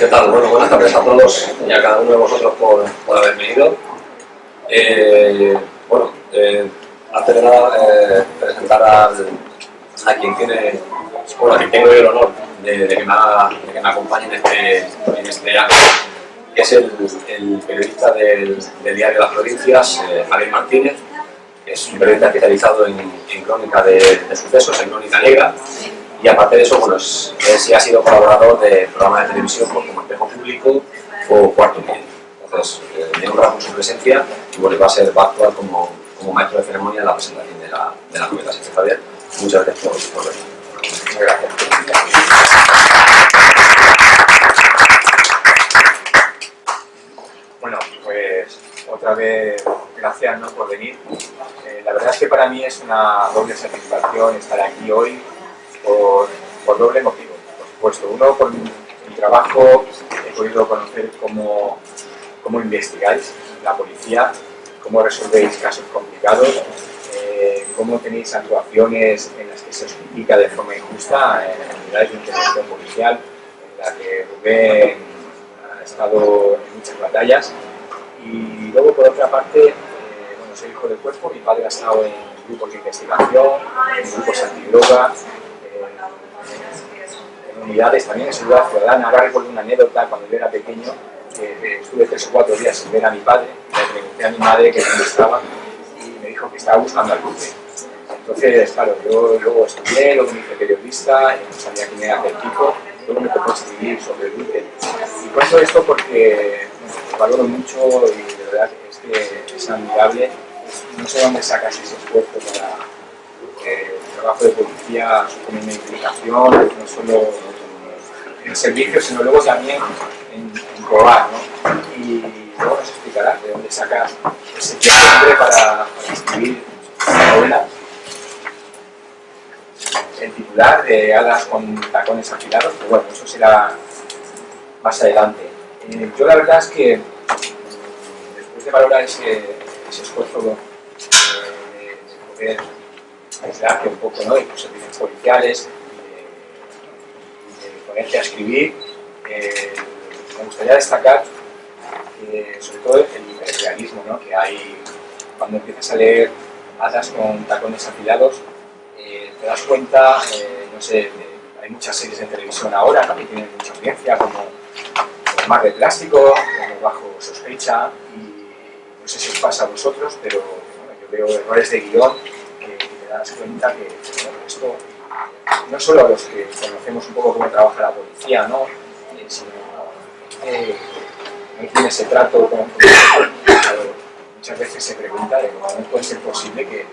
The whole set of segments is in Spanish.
¿Qué tal? Bueno, buenas tardes a todos y a cada uno de vosotros por haber venido. Antes de nada, presentar a quien tiene, bueno, a quien tengo yo el honor de que me acompañe en este acto, que es el periodista del diario Las Provincias, Javier Martínez, que es un periodista especializado en crónica de sucesos, en crónica negra. Y aparte de eso, bueno, él sí ha sido colaborador de programas de televisión como Espejo Público o Cuarto Milenio. Entonces, me honra con su presencia y bueno, va a actuar como maestro de ceremonia en la presentación de la novela. Así que, Javier, muchas gracias por venir. Muchas gracias. Bueno, pues otra vez gracias, ¿no?, por venir. La verdad es que para mí es una doble satisfacción estar aquí hoy por doble motivo. Por supuesto, uno, por mi trabajo he podido conocer cómo investigáis la policía, cómo resolvéis casos complicados, cómo tenéis actuaciones en las que se os critica de forma injusta en unidades de intervención policial, en la que Rubén ha estado en muchas batallas. Y luego, por otra parte, bueno, soy hijo del cuerpo, mi padre ha estado en grupos de investigación, en grupos antidroga, en unidades también en seguridad ciudadana. Ahora recuerdo una anécdota cuando yo era pequeño, que estuve 3 o 4 días sin ver a mi padre, le pregunté a mi madre que dónde estaba y me dijo que estaba buscando al Luque. Entonces, claro, yo luego estudié, luego me hice periodista, no sabía quién era aquel tipo, luego me tocó escribir sobre el Luque. Y cuento esto porque valoro mucho y de verdad es que es admirable. No sé dónde sacas ese esfuerzo para el trabajo de policía, supone una implicación, no solo en servicio, sino luego también en probar, ¿no? Y luego nos explicará de dónde sacas ese tiempo libre para escribir esta novela. El titular de Hadas con tacones afilados, pero bueno, eso será más adelante. Yo la verdad es que después de valorar ese esfuerzo de poder aislarte un poco, ¿no?, de tus servicios policiales y de ponerte a escribir, me gustaría destacar sobre todo el hiperrealismo, ¿no?, que hay cuando empiezas a leer Hadas con tacones afilados. Te das cuenta, no sé, hay muchas series de televisión ahora, ¿no?, que tienen mucha audiencia, como Mar de Plástico, como Bajo Sospecha, y no sé si os pasa a vosotros, pero bueno, yo veo errores de guión que te das cuenta que bueno, esto no solo a los que conocemos un poco cómo trabaja la policía, ¿no?, sino no tiene ese trato con muchas veces se pregunta de cómo no puede ser posible que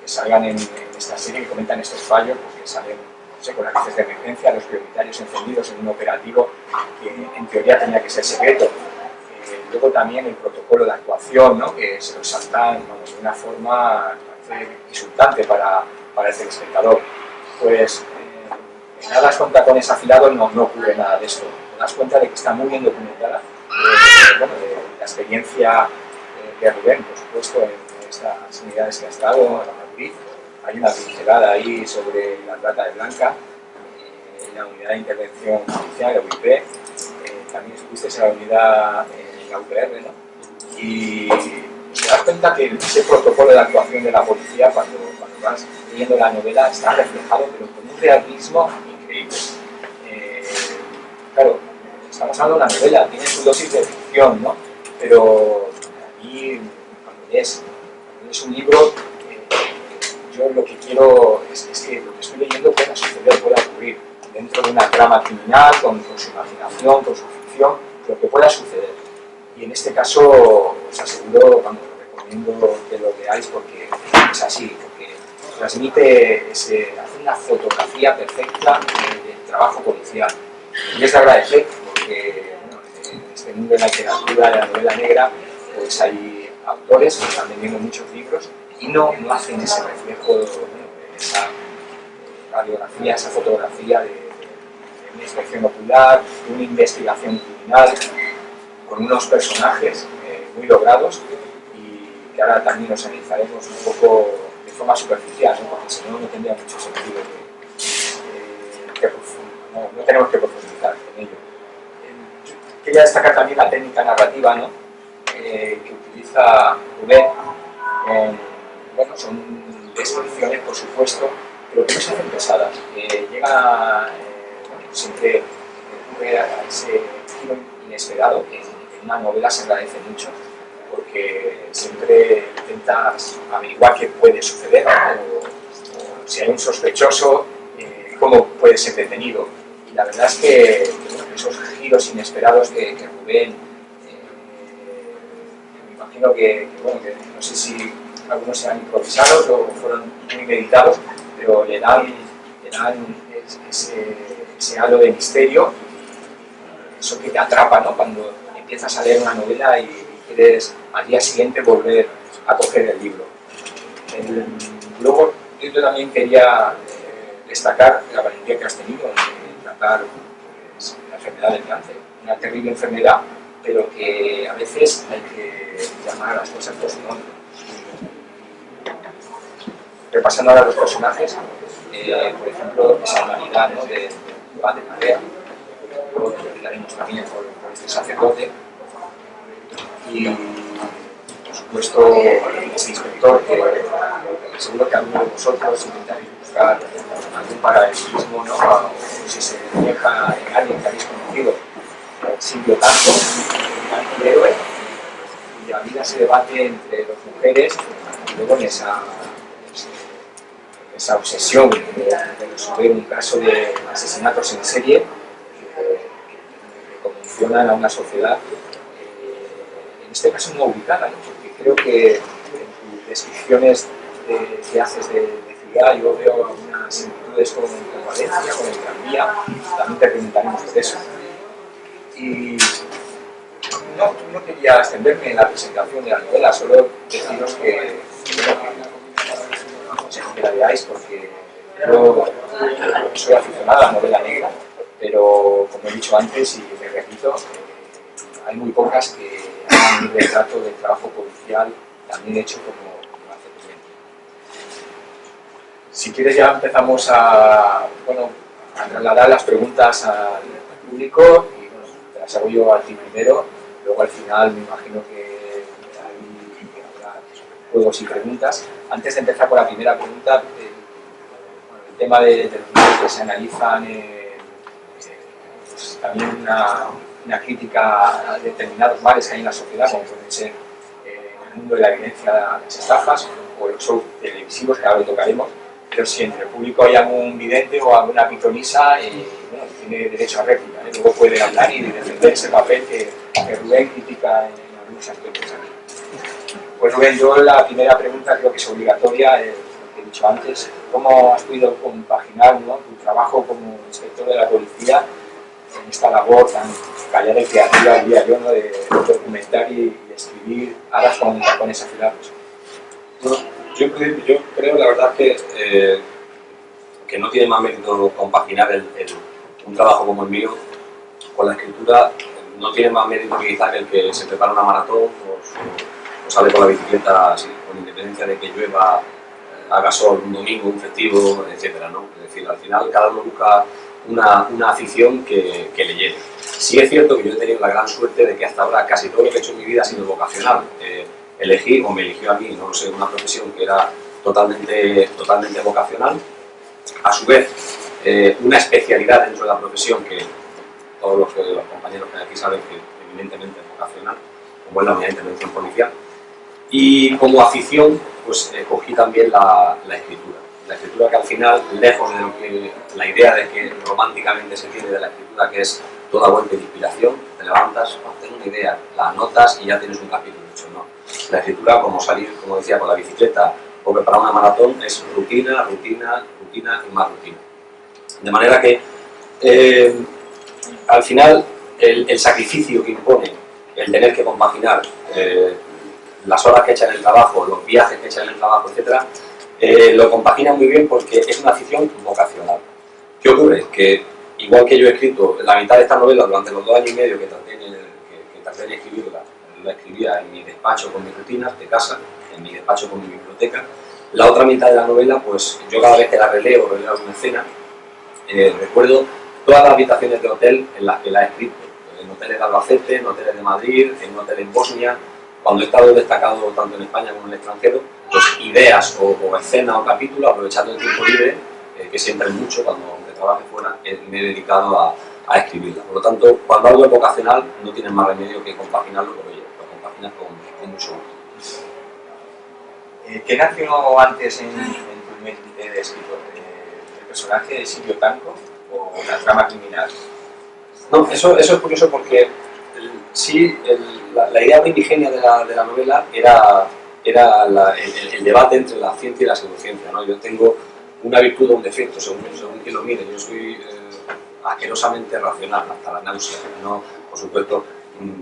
salgan en esta serie, que comentan estos fallos, porque salen, no sé, con las luces de emergencia, los prioritarios encendidos en un operativo que en teoría tenía que ser secreto. Luego también el protocolo de actuación, ¿no?, que se lo saltan de una forma insultante para el telespectador. Pues en Hadas con tacones afilados no ocurre nada de esto. Te das cuenta de que está muy bien documentada, de la experiencia de Rubén, por supuesto, en estas unidades que ha estado en Madrid. Hay una pincelada ahí sobre la trata de blanca, en la unidad de intervención policial, la UIP. También estuviste en la unidad en la UPR, ¿no? Y te das cuenta que ese protocolo de actuación de la policía, cuando vas leyendo la novela, está reflejado, pero con un realismo increíble. Claro, estamos hablando de una novela, tiene su dosis de ficción, ¿no? Pero aquí, cuando lees un libro, yo lo que quiero es que lo que estoy leyendo pueda suceder, pueda ocurrir dentro de una trama criminal, con su imaginación, con su ficción, lo que pueda suceder. Y en este caso, os aseguro, vamos, lo recomiendo que lo veáis porque es así, porque transmite hace una fotografía perfecta del trabajo policial. Y es de agradecer porque bueno, en este mundo de la literatura, de la novela negra, pues hay autores que están vendiendo muchos libros y no hacen ese reflejo, esa radiografía, esa fotografía de una inspección ocular, de una investigación criminal, con unos personajes muy logrados y que ahora también los analizaremos un poco de forma superficial, ¿no?, porque si no, no tendría mucho sentido no tenemos que profundizar en ello. quería destacar también la técnica narrativa, ¿no? Que utiliza Rubén. Bueno, son descripciones, por supuesto, pero que no se hacen pesadas. Llega, bueno, siempre ocurre a ese giro inesperado que en una novela se agradece mucho, porque siempre intentas averiguar qué puede suceder, ¿no? o si hay un sospechoso, cómo puede ser detenido. Y la verdad es que bueno, esos giros inesperados que Rubén, me imagino bueno, que no sé si algunos sean improvisados o fueron muy meditados, pero le dan ese halo de misterio, eso que te atrapa, ¿no? Cuando empiezas a leer una novela y quieres al día siguiente volver a coger el libro. Luego yo también quería destacar la valentía que has tenido en tratar pues, la enfermedad del cáncer, una terrible enfermedad, pero que a veces hay que llamar a las cosas por su nombre. Repasando ahora los personajes, por ejemplo, esa humanidad, ¿no? de Tarea, luego terminaremos también por este sacerdote, y por supuesto ese inspector que seguro que alguno de vosotros intentaréis buscar algún paralelismo, ¿no? O si se refleja en alguien que habéis conocido, Silvio Tanto, un héroe, cuya vida se debate entre dos mujeres y luego en esa obsesión de resolver un caso de asesinatos en serie que conmocionan a una sociedad, en este caso no ubicada, ¿no? Porque creo que en tus descripciones que haces de ciudad yo veo algunas similitudes con Valencia, con el Gran Vía, también te preguntaremos por eso. Y no quería extenderme en la presentación de la novela, solo deciros que aconsejo que la veáis porque yo soy aficionado a la novela negra, pero como he dicho antes y me repito, hay muy pocas que hagan un retrato del trabajo policial también hecho como hace Rubén. Si quieres ya empezamos a trasladar las preguntas al público y bueno, te las hago yo a ti primero, luego al final me imagino que habrá juegos y preguntas. Antes de empezar con la primera pregunta, el tema de los libros que se analizan, pues también una crítica a determinados males que hay en la sociedad, como pueden ser el mundo de la evidencia de las estafas o los shows televisivos, que ahora lo tocaremos, pero si entre el público hay algún vidente o alguna pitonisa, bueno, tiene derecho a réplica, luego puede hablar y defender ese papel que Rubén critica en algunos aspectos aquí. Pues Rubén, yo la primera pregunta creo que es obligatoria, lo que he dicho antes, ¿cómo has podido compaginar, ¿no? tu trabajo como inspector de la policía en esta labor tan callada y creativa, diría yo, ¿no? de documentar y escribir aras con esa ciudad? Bueno, yo creo, la verdad, que no tiene más mérito compaginar un trabajo como el mío con la escritura. No tiene más mérito que quizá el que se prepara una maratón o sale con la bicicleta así, con independencia de que llueva, haga sol un domingo, un festivo, etcétera, ¿no? Es decir, al final cada uno busca una afición que le llene. Sí es cierto que yo he tenido la gran suerte de que hasta ahora casi todo lo que he hecho en mi vida ha sido vocacional. Elegí, o me eligió a mí, no lo sé, una profesión que era totalmente vocacional. A su vez, una especialidad dentro de la profesión que todos los compañeros que aquí saben que evidentemente es vocacional, como es la unidad de intervención policial. Y como afición, pues cogí también la escritura. La escritura que al final, lejos de lo que la idea de que románticamente se tiene de la escritura, que es toda golpe de inspiración, te levantas, tienes una idea, la anotas y ya tienes un capítulo hecho, ¿no? La escritura, como salir, como decía, con la bicicleta o preparar una maratón, es rutina, rutina, rutina y más rutina. De manera que al final el sacrificio que impone el tener que compaginar las horas que echa en el trabajo, los viajes que echa en el trabajo, etcétera, lo compagina muy bien porque es una afición vocacional. ¿Qué ocurre? Que igual que yo he escrito la mitad de esta novela durante los 2 años y medio que traté de escribirla, la escribía en mi despacho con mis rutinas de casa, en mi despacho con mi biblioteca. La otra mitad de la novela, pues yo cada vez que la releo alguna escena, recuerdo todas las habitaciones de hotel en las que la he escrito. No hoteles de Albacete, en hoteles de Madrid, en un hotel en Bosnia. Cuando he estado destacado tanto en España como en el extranjero, pues ideas o escenas o capítulos, aprovechando el tiempo libre, que siempre es mucho cuando trabaje fuera, me he dedicado a escribirla. Por lo tanto, cuando algo es vocacional, no tienes más remedio que compaginarlo con ello, lo compaginas con mucho gusto. ¿Qué nació antes en tu mente de escritor? ¿El personaje de Silvio Tanco o la trama criminal? No, eso es curioso porque sí, la idea primigenia de la novela era el debate entre la ciencia y la pseudociencia, ¿no? Yo tengo una virtud o un defecto, según quien lo mire. Yo soy asquerosamente racional, hasta la náusea, no, por supuesto,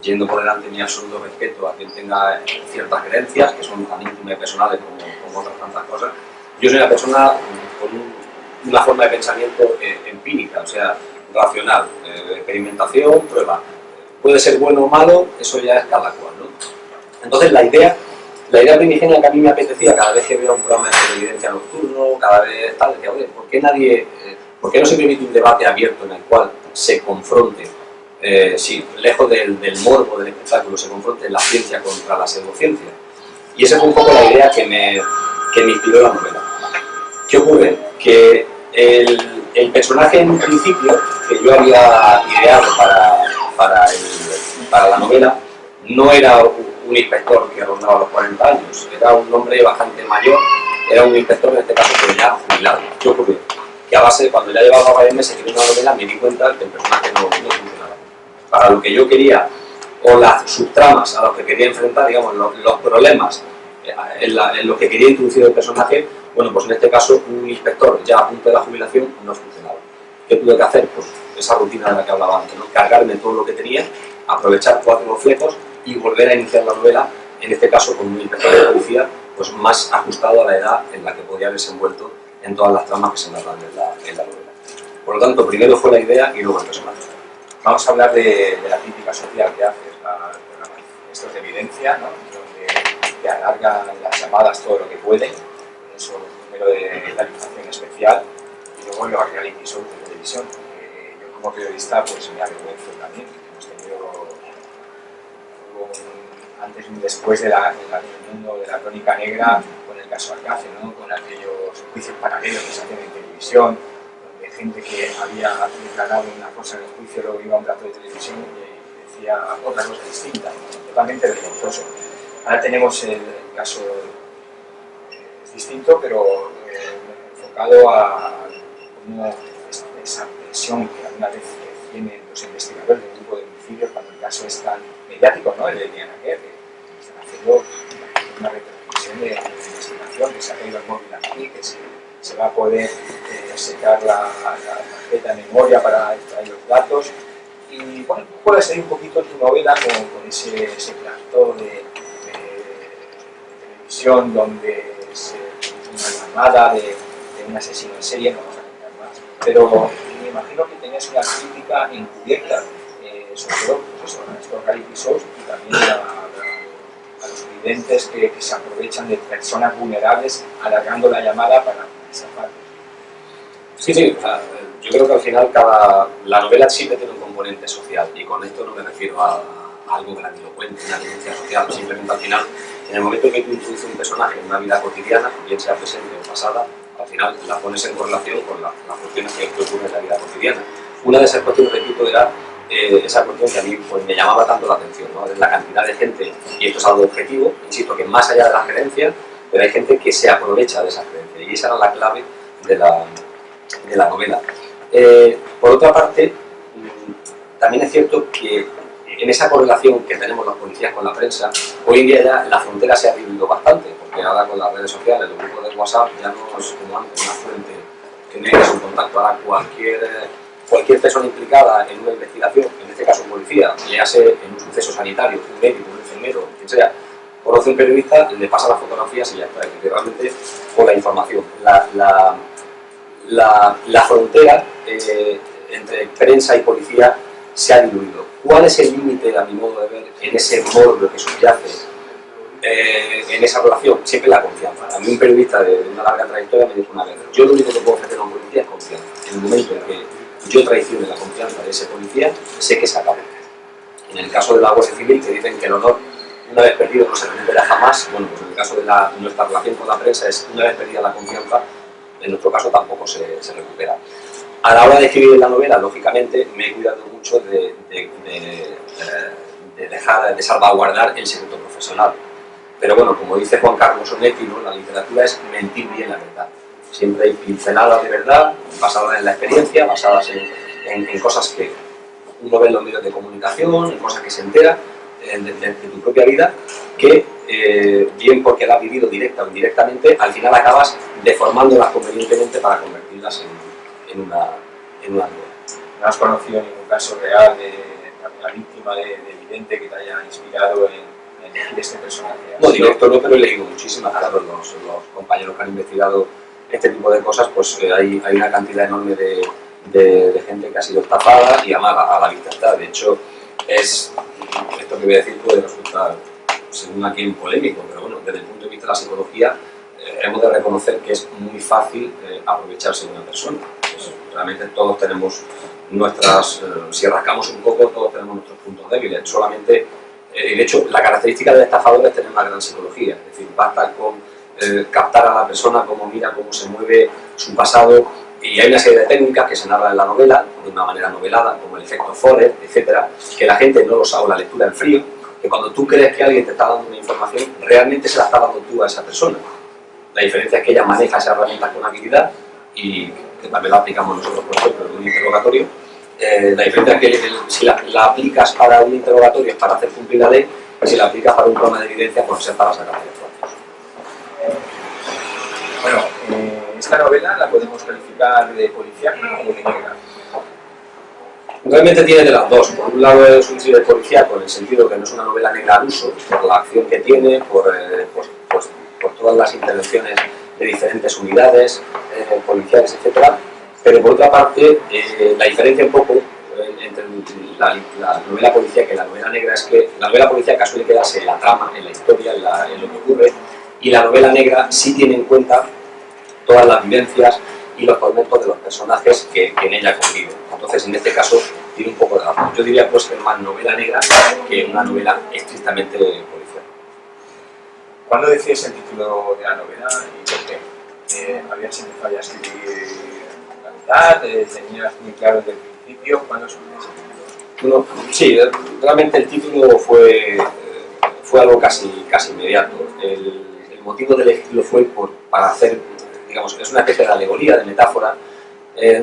yendo por delante mi absoluto respeto a quien tenga ciertas creencias, que son tan íntimas y personales como otras tantas cosas. Yo soy una persona con una forma de pensamiento empírica, o sea, racional, experimentación, prueba. Puede ser bueno o malo, eso ya es cada cual, ¿no? Entonces la idea primigenia que a mí me apetecía cada vez que veo un programa de televidencia nocturno, cada vez tal, decía, oye, ¿por qué no se permite un debate abierto en el cual se confronte, sí, lejos del morbo del espectáculo, se confronte la ciencia contra la pseudociencia? Y esa fue un poco la idea que me inspiró la novela. ¿Qué ocurre? Que el personaje en un principio que yo había ideado para la novela no era un inspector que rondaba los 40 años, era un hombre bastante mayor, era un inspector en este caso pero ya jubilado. ¿Qué ocurrió? Que a base, cuando ya llevaba varios meses escribiendo una novela, me di cuenta que el personaje no funcionaba. Para lo que yo quería, o las subtramas a los que quería enfrentar, digamos, los problemas en los que quería introducir el personaje, bueno, pues en este caso un inspector ya a punto de la jubilación no funcionaba. ¿Qué tuve que hacer? Pues esa rutina de la que hablaba antes, ¿no? Cargarme todo lo que tenía, aprovechar 4 flecos y volver a iniciar la novela, en este caso con un inspector de policía pues más ajustado a la edad en la que podía haberse envuelto en todas las tramas que se narran en la novela. Por lo tanto, primero fue la idea y luego el personaje. Vamos a hablar de la crítica social que haces, esto es de evidencia, ¿no? Donde te alargan las llamadas todo lo que pueden, eso número de realización especial, y luego los reality shows de televisión. Yo como periodista pues me avergüenzo también, hemos tenido antes y después del mundo de la crónica negra con el caso Alcácer, ¿no? Con aquellos juicios paralelos que se hacían en televisión, donde gente que había declarado una cosa en el juicio luego iba a un plato de televisión y decía otra cosa distinta, totalmente vergonzoso. Ahora tenemos el caso, es distinto, pero enfocado a cómo esa presión que alguna vez tienen los investigadores del grupo de homicidios cuando el caso es tan mediático, ¿no? El de Diana Kerr, que están haciendo una repercusión de investigación, que se ha caído el móvil aquí, que se va a poder secar la tarjeta de memoria para extraer los datos. Y bueno, tú puedes seguir un poquito tu novela con ese plató de televisión donde se una llamada de un asesino en serie, no vamos a contar más, pero me imagino que tenías una crítica encubierta sobre todo pues eso, a estos reality shows y también a los videntes que se aprovechan de personas vulnerables alargando la llamada para esa parte. Sí, o sea, yo creo que al final la novela siempre tiene un componente social y con esto no me refiero a algo grandilocuente, una denuncia social, simplemente al final, en el momento que tú introduces un personaje en una vida cotidiana, bien sea presente o pasada, al final la pones en correlación con las cuestiones que ocurren en la vida cotidiana. Una de esas cuestiones, repito, era esa cuestión que a mí pues, me llamaba tanto la atención, ¿no? Es la cantidad de gente, y esto es algo objetivo, insisto, que más allá de las creencias, pero hay gente que se aprovecha de esas creencias, y esa era la clave de la novela. Por otra parte, también es cierto que en esa correlación que tenemos los policías con la prensa, hoy en día ya la frontera se ha diluido bastante, porque ahora con las redes sociales, los grupos de WhatsApp, ya no es como antes una fuente que tienes un contacto. Ahora cualquier persona implicada en una investigación, en este caso un policía, le hace en un suceso sanitario, un médico, un enfermero, quien sea, conoce a un periodista, le pasa las fotografías y ya está, y realmente con la información. La frontera entre prensa y policía se ha diluido. ¿Cuál es el límite, a mi modo de ver, en ese morbo que subyace en esa relación? Siempre la confianza. A mí un periodista de una larga trayectoria me dijo una vez, yo lo único que puedo ofrecer a un policía es confianza. En el momento en que yo traicione la confianza de ese policía, sé que se acabó. En el caso de la Guardia Civil, que dicen que el honor, una vez perdido, no se recupera jamás. Bueno, pues en el caso de nuestra relación con la prensa es una vez perdida la confianza, en nuestro caso tampoco se recupera. A la hora de escribir la novela, lógicamente, me he cuidado mucho de salvaguardar el secreto profesional. Pero bueno, como dice Juan Carlos Onetti, ¿no? La literatura es mentir bien la verdad. Siempre hay pinceladas de verdad, basadas en la experiencia, basadas en cosas que uno ve en los medios de comunicación, en cosas que se entera de tu propia vida, que bien porque la has vivido directa o indirectamente, al final acabas deformándolas convenientemente para convertirlas en una novela. ¿No has conocido ningún caso real de la víctima de vidente que te haya inspirado en elegir este personaje? No, directo no, pero he leído muchísimas, claro, los compañeros que han investigado este tipo de cosas, pues hay una cantidad enorme de gente que ha sido estafada y amada a la vista. De hecho, esto que voy a decir puede resultar, según aquí, un polémico, pero bueno, desde el punto de vista de la psicología, hemos de reconocer que es muy fácil aprovecharse de una persona. Pues, realmente todos tenemos si rascamos un poco, todos tenemos nuestros puntos débiles. Solamente, de hecho, la característica del estafador es tener una gran psicología. Es decir, basta con captar a la persona, cómo mira, cómo se mueve, su pasado, y hay una serie de técnicas que se narran en la novela, de una manera novelada, como el efecto Forer, etcétera, que la gente no lo sabe, la lectura en frío, que cuando tú crees que alguien te está dando una información, realmente se la está dando tú a esa persona. La diferencia es que ella maneja esa herramienta con habilidad, y que también la aplicamos nosotros, por ejemplo, en un interrogatorio. La diferencia es que si la aplicas para un interrogatorio es para hacer cumplir la ley, y si la aplicas para un programa de evidencia, pues es para sacar de Bueno, esta novela la podemos calificar de policíaca o de negra. Realmente tiene de las dos. Por un lado es un thriller policíaco en el sentido que no es una novela negra al uso, por la acción que tiene, por todas las intervenciones de diferentes unidades policiales, etcétera. Pero por otra parte, la diferencia un poco entre la novela policíaca y la novela negra es que la novela policíaca suele quedarse en la trama, en la historia, en lo que ocurre, y la novela negra sí tiene en cuenta todas las vivencias y los tormentos de los personajes que en ella conviven. Entonces, en este caso, tiene un poco de razón. Yo diría pues que es más novela negra que una novela estrictamente policial. ¿Cuándo decides el título de la novela y por qué? ¿Habías empezado a escribir la mitad? ¿Tenías muy claro desde el principio? ¿Cuándo surgió ese título? Bueno, sí, realmente el título fue algo casi inmediato. El motivo de elegirlo fue para hacer, digamos, es una especie de alegoría, de metáfora,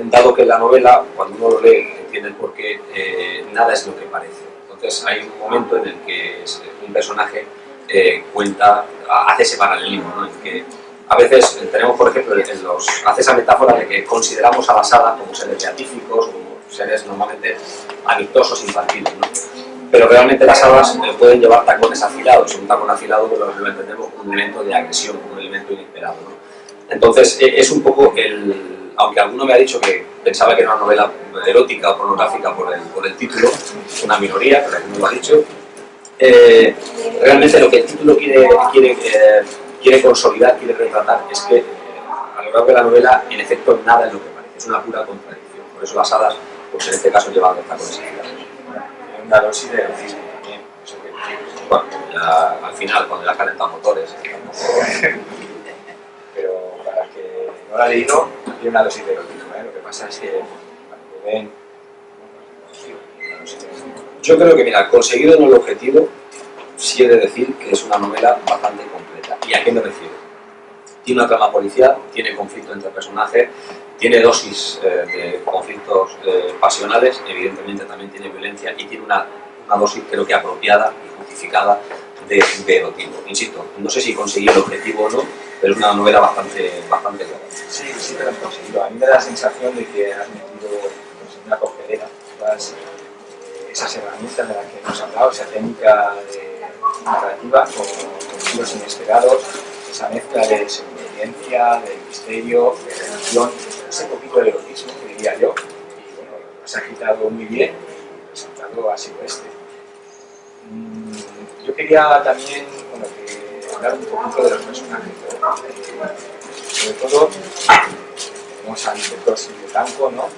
dado que en la novela, cuando uno lo lee, entiende por qué nada es lo que parece. Entonces hay un momento en el que un personaje hace ese paralelismo, ¿no? En que a veces tenemos, por ejemplo, hace esa metáfora de que consideramos a las hadas como seres beatíficos, como seres normalmente amistosos, infantiles, ¿no? Pero realmente las hadas pueden llevar tacones afilados. Un tacón afilado lo entendemos como un elemento de agresión, como un elemento inesperado, ¿no? Entonces es un poco aunque alguno me ha dicho que pensaba que era una novela erótica o pornográfica por el título, una minoría, pero alguno lo ha dicho. Realmente lo que el título quiere consolidar, quiere retratar, es que a lo largo de la novela, en efecto, nada es lo que parece, es una pura contradicción. Por eso las hadas, pues en este caso, llevan los tacones afilados. Una dosis de erotismo también, eso que bueno, ya al final, cuando ya calentan motores. Pero para el que no lo ha leído, tiene una dosis de erotismo, ¿eh? Lo que pasa es que cuando lo ven, una dosis de erotismo. Yo creo que, mira, conseguido en el objetivo, sí he de decir que es una novela bastante completa. ¿Y a qué me refiero? Tiene una trama policial, tiene conflicto entre personajes, tiene dosis de conflictos pasionales, evidentemente también tiene violencia y tiene una dosis, creo que apropiada y justificada de erotismo. Insisto, no sé si conseguí el objetivo o no, pero es una novela bastante clara. Sí, sí que lo has conseguido. A mí me da la sensación de que has metido pues, en una coctelera todas esas herramientas de las que hemos hablado, esa técnica narrativa con giros inesperados, esa mezcla de supervivencia, de misterio, de religión, ese poquito de erotismo, que diría yo, y bueno, lo has agitado muy bien, el resultado ha sido este. Yo quería también hablar un poquito de los personajes, sobre todo tenemos al inspector Silvio Tanco, ¿no?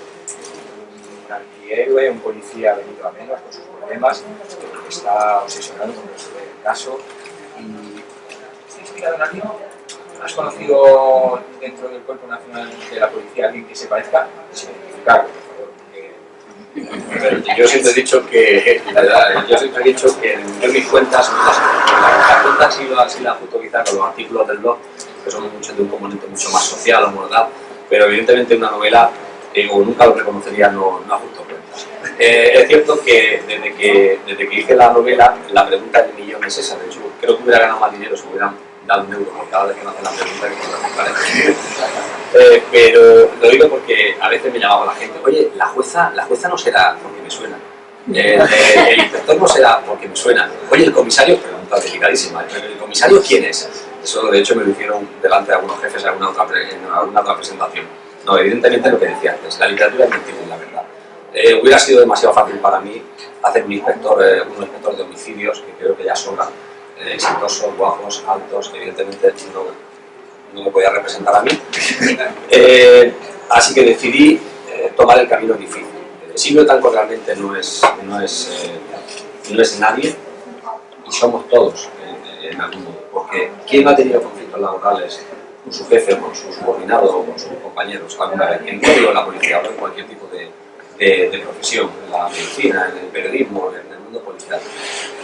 antihéroe, un policía venido a menos con sus problemas, que está obsesionado con resolver el caso. Y ¿estás inspirado en alguien? ¿Has conocido dentro del Cuerpo Nacional de la Policía a alguien que se parezca? Sin identificarlo, por favor. Yo siempre he dicho que, yo mis cuentas, las cuentas sí las utilizo con los artículos del blog, que son muchos de un componente mucho más social o moral, pero evidentemente una novela, o nunca lo reconocería, no ajusto cuentas. Es cierto que desde que hice la novela, la pregunta del millón es esa. De hecho, creo que hubiera ganado más dinero si hubieran dado un euro por cada vez que me hacen la pregunta que pero lo digo porque a veces me llamaba la gente: oye, la jueza no será porque me suena, el inspector no será porque me suena, oye, el comisario, pregunta delicadísima, ¿el comisario quién es? Eso de hecho me lo hicieron delante de algunos jefes en alguna otra presentación. No, evidentemente lo que decía antes, la literatura es mentir, la verdad. Hubiera sido demasiado fácil para mí hacer un inspector de homicidios, que creo que ya sobra, exitosos, guapos, altos, que evidentemente no me podía representar a mí. Así que decidí tomar el camino difícil. Silvio Tanco realmente no es nadie, y somos todos en algún modo, porque ¿quién no ha tenido conflictos laborales con su jefe, con su subordinado o con sus compañeros alguna vez? En todo, la policía o en cualquier tipo de profesión, en la medicina, en el periodismo, en el mundo policial.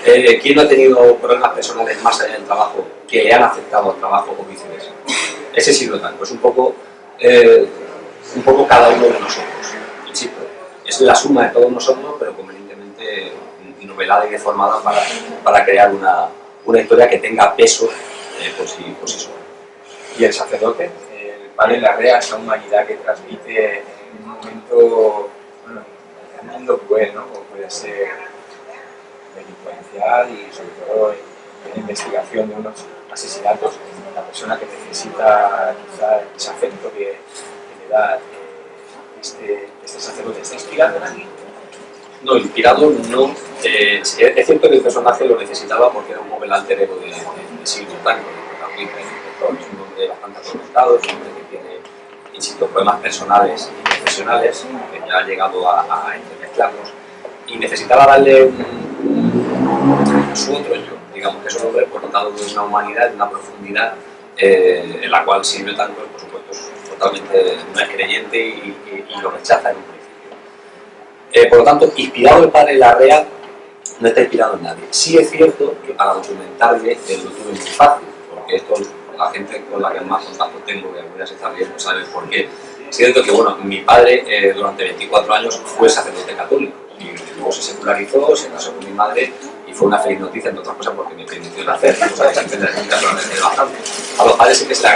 ¿Quién no ha tenido problemas personales más allá del trabajo que le han afectado al trabajo o viceversa? Ese es Silvio Tanco, es un poco cada uno de nosotros, insisto. Es la suma de todos nosotros, pero convenientemente novelada y deformada para crear una historia que tenga peso por sí sola. Y el sacerdote, el padre Larrea, esa humanidad que transmite en un momento, bueno, en un mundo cruel, ¿no? Como puede ser delincuencial y sobre todo en la investigación de unos asesinatos, la persona que necesita quizá ese afecto que le da este sacerdote. ¿Está inspirado en alguien? No, inspirado no. Es cierto que el personaje lo necesitaba porque era un poco el alter ego de Silvio Tanco, es un hombre bastante atormentado, es un hombre que tiene, insisto, problemas personales y profesionales, que ya ha llegado a intermezclarlos, y necesitaba darle su otro yo, digamos que es un hombre dotado de una humanidad, de una profundidad en la cual Silvio Tanco, por supuesto, totalmente no es creyente y lo rechaza en un principio. Por lo tanto, inspirado el padre Larrea, no está inspirado en nadie. Sí es cierto que para documentarle lo tuve muy fácil, porque esto la gente con la que más contacto tengo, que algunas están viendo, saben por qué. Es cierto que bueno, mi padre durante 24 años fue sacerdote católico y luego se secularizó, se casó con mi madre y fue una feliz noticia, entre otras cosas porque me permitió nacer. O sea, bastante. A los padres sí que se le